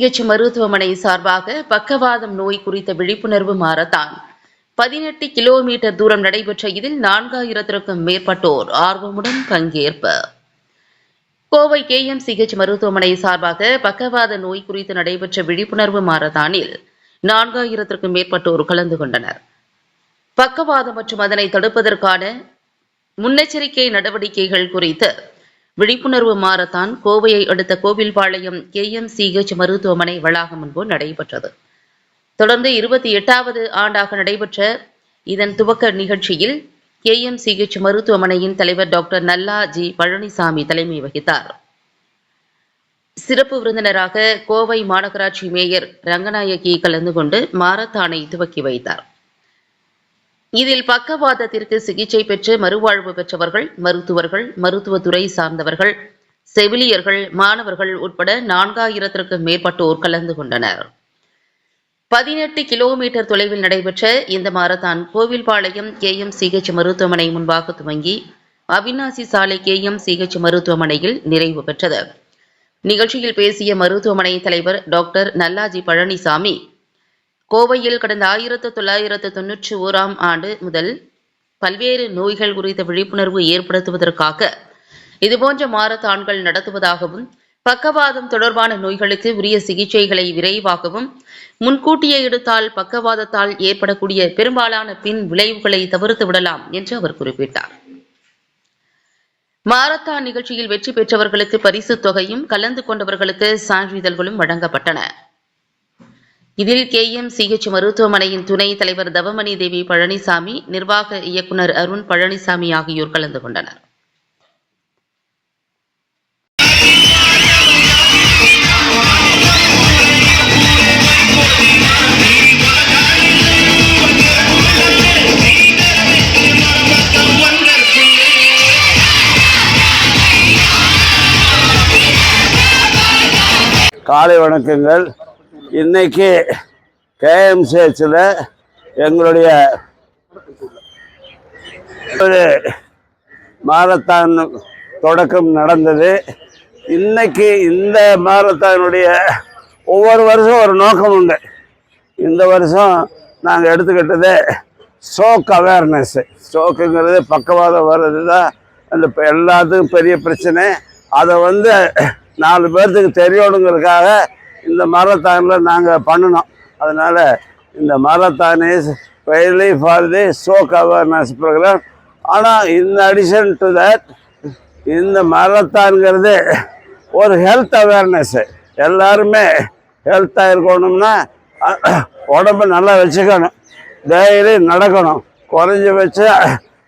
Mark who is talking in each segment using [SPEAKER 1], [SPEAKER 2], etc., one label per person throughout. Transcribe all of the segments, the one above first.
[SPEAKER 1] CH மருத்துவமனை சார்பாக பக்கவாதம் நோய் குறித்த விழிப்புணர்வு மாரத்தான் 18 கிலோமீட்டர் தூரம் நடைபெற்ற இதில் 4000க்கும் மேற்பட்டோர் ஆர்வமுடன் பங்கேற்பு. கோவை KMCH மருத்துவமனை சார்பாக பக்கவாத நோய் குறித்து நடைபெற்ற விழிப்புணர்வு மாரத்தானில் 4000க்கும் மேற்பட்டோர் கலந்து கொண்டனர். பக்கவாதம் மற்றும் அதனை தடுப்பதற்கான முன்னெச்சரிக்கை நடவடிக்கைகள் குறித்து விழிப்புணர்வு மாரத்தான் கோவையை அடுத்த கோவில்பாளையம் KMCH மருத்துவமனை வளாகம் முன்பு நடைபெற்றது. தொடர்ந்து 28வது ஆண்டாக நடைபெற்ற இதன் துவக்க நிகழ்ச்சியில் KMCH மருத்துவமனையின் தலைவர் டாக்டர் நல்லா ஜி பழனிசாமி தலைமை வகித்தார். சிறப்பு விருந்தினராக கோவை மாநகராட்சி மேயர் ரங்கநாயகி கலந்து கொண்டு மாரத்தானை துவக்கி வைத்தார். இதில் பக்கவாதத்திற்கு சிகிச்சை பெற்று மறுவாழ்வு பெற்றவர்கள், மருத்துவர்கள், மருத்துவத்துறை சார்ந்தவர்கள், செவிலியர்கள், மாணவர்கள் உட்பட 4000க்கும் மேற்பட்டோர் கலந்து கொண்டனர். 18 கிலோமீட்டர் தொலைவில் நடைபெற்ற இந்த மாரத்தான் கோவில்பாளையம் KMCH மருத்துவமனை முன்பாக துவங்கி அவிநாசி சாலை KMCH மருத்துவமனையில் நிறைவு பெற்றது. நிகழ்ச்சியில் பேசிய மருத்துவமனை தலைவர் டாக்டர் நல்லாஜி பழனிசாமி, கோவையில் கடந்த 1991ஆம் ஆண்டு முதல் பல்வேறு நோய்கள் குறித்த விழிப்புணர்வு ஏற்படுத்துவதற்காக இதுபோன்ற மாரத்தான்கள் நடத்துவதாகவும், பக்கவாதம் தொடர்பான நோய்களுக்கு உரிய சிகிச்சைகளை விரைவாகவும் முன்கூட்டியே எடுத்தால் பக்கவாதத்தால் ஏற்படக்கூடிய பெரும்பாலான பின் விளைவுகளை தவிர்த்து விடலாம் என்று அவர் குறிப்பிட்டார். மாரத்தான் நிகழ்ச்சியில் வெற்றி பெற்றவர்களுக்கு பரிசுத் தொகையும், கலந்து கொண்டவர்களுக்கு சான்றிதழ்களும் வழங்கப்பட்டன. இதில் KMCH மருத்துவமனையின் துணை தலைவர் தவமணி தேவி பழனிசாமி, நிர்வாக இயக்குனர் அருண் பழனிசாமி ஆகியோர் கலந்து கொண்டனர்.
[SPEAKER 2] காலை வணக்கங்கள். இன்னைக்கு KMCHல எங்களுடைய ஒரு மாரத்தான் தொடக்கம் நடந்தது. இன்னைக்கு இந்த மாரத்தானுடைய ஒவ்வொரு வருஷம் ஒரு நோக்கம் உண்டு. இந்த வருஷம் நாங்கள் எடுத்துக்கிட்டது ஸ்ட்ரோக் அவேர்னஸ். ஸ்ட்ரோக்குங்கிறது பக்கவாதம் வர்றது தான் அந்த எல்லாத்துக்கும் பெரிய பிரச்சனை. அதை 4 பேர்த்துக்கு தெரியணுங்கிறதுக்காக இந்த மாரத்தானில் நாங்கள் பண்ணினோம். அதனால் இந்த marathon is very for the stroke awareness program. ஆனால் இன் அடிஷன் டு தட் இந்த மாரத்தான்ங்கிறது ஒரு ஹெல்த் அவேர்னஸ்ஸு. எல்லாருமே ஹெல்த்தாக இருக்கணும்னா உடம்பு நல்லா வச்சுக்கணும், டெய்லி நடக்கணும். குறைஞ்சபட்சம்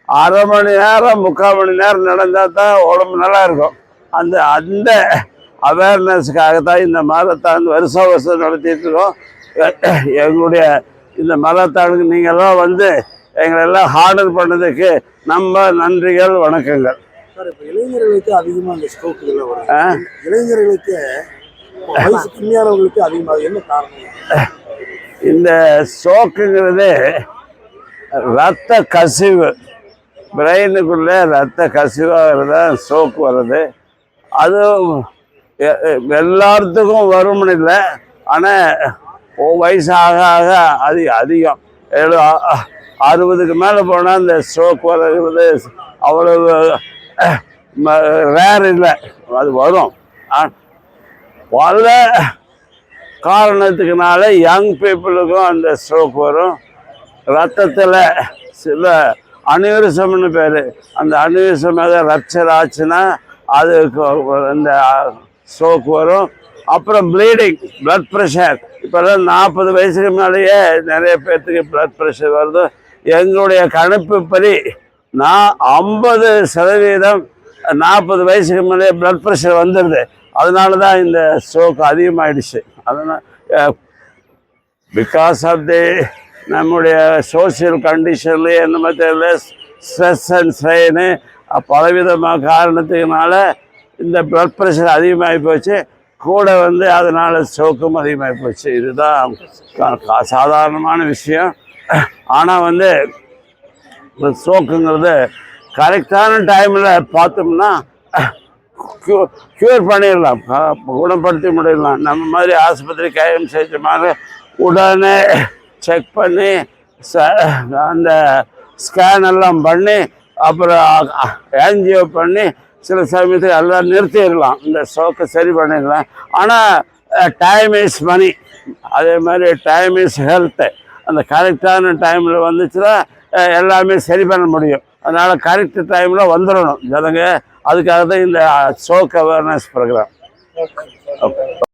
[SPEAKER 2] அரை மணி நேரம் 3/4 மணி நேரம் நடந்தால் தான் உடம்பு நல்லா இருக்கும். அந்த அவேர்னஸ்க்காக தான் இந்த மாரத்தான் வருஷம் நடத்திட்டு இருக்கோம். எங்களுடைய இந்த மாரத்தானுக்கு நீங்கள்லாம் எங்களெல்லாம் ஆர்டர் பண்ணதுக்கு நம்ம நன்றிகள், வணக்கங்கள்.
[SPEAKER 3] சார், இப்போ இளைஞர்களுக்கு அதிகமாக இந்த ஸ்ட்ரோக் இதெல்லாம் வரும். இளைஞர்களுக்கு வயசு கம்மியானவங்களுக்கு அதிகமாக என்ன காரணம்?
[SPEAKER 2] இந்த ஸ்ட்ரோக்குங்கிறது ரத்த கசிவு, பிரெயினுக்குள்ளே ரத்த கசிவாகிறது தான் ஸ்ட்ரோக் வருது. அது எல்லாத்துக்கும் வரும்னு இல்லை, ஆனால் வயசு ஆக ஆக அது அதிகம். 60க்கு மேலே போனால் இந்த ஸ்ட்ரோக் வர்றது அவ்வளவு ரேர் இல்லை, அது வரும். பல காரணத்துக்குனால யங் பீப்புளுக்கும் அந்த ஸ்ட்ரோக் வரும். ரத்தத்தில் சில அனியூரிசம்னு பேர், அந்த அனியூரிசம் ரப்சர் ஆச்சுன்னா அதுக்கு இந்த ஸ்ட்ரோக் வரும். அப்புறம் ப்ளீடிங், பிளட் ப்ரெஷர். இப்போல்லாம் 40 வயசுக்கு மேலேயே நிறைய பேர்த்துக்கு பிளட் ப்ரெஷர் வருது. எங்களுடைய கணிப்புப்படி 50% 40 வயசுக்கு மேலே பிளட் ப்ரெஷர் வந்துடுது. அதனால தான் இந்த ஸ்ட்ரோக் அதிகமாகிடுச்சு. அதனால் பிகாஸ் ஆஃப் தி நம்முடைய சோசியல் கண்டிஷன்லேயே என்ன மாதிரி ஸ்ட்ரெஸ் அண்ட் ஸ்ட்ரெயின் பலவிதமான காரணத்துக்குனால இந்த பிளட் ப்ரெஷர் அதிகமாகி போச்சு. கூட அதனால் ஸ்ட்ரோக்கும் அதிகமாகி போச்சு. இதுதான் சாதாரணமான விஷயம். ஆனால் ஸ்ட்ரோக்குங்கிறது கரெக்டான டைமில் பார்த்தோம்னா க்யூர் பண்ணிடலாம், குணப்படுத்தி முடிடலாம். நம்ம மாதிரி ஆஸ்பத்திரி கையம் செஞ்ச மாதிரி உடனே செக் பண்ணி அந்த ஸ்கேன் எல்லாம் பண்ணி அப்புறம் ஆன்ஜியோ பண்ணி சில சமயத்துக்கு எல்லாம் நிறுத்திடலாம், இந்த ஸ்ட்ரோக்கை சரி பண்ணிடலாம். ஆனால் டைம் இஸ் மணி, அதே மாதிரி டைம் இஸ் ஹெல்த்து. அந்த கரெக்டான டைமில் வந்துச்சுன்னா எல்லாமே சரி பண்ண முடியும். அதனால் கரெக்ட் டைமில் வந்துடணும் ஜனங்க. அதுக்காக தான் இந்த ஸ்ட்ரோக் அவேர்னஸ் ப்ரோக்ராம். ஓகே.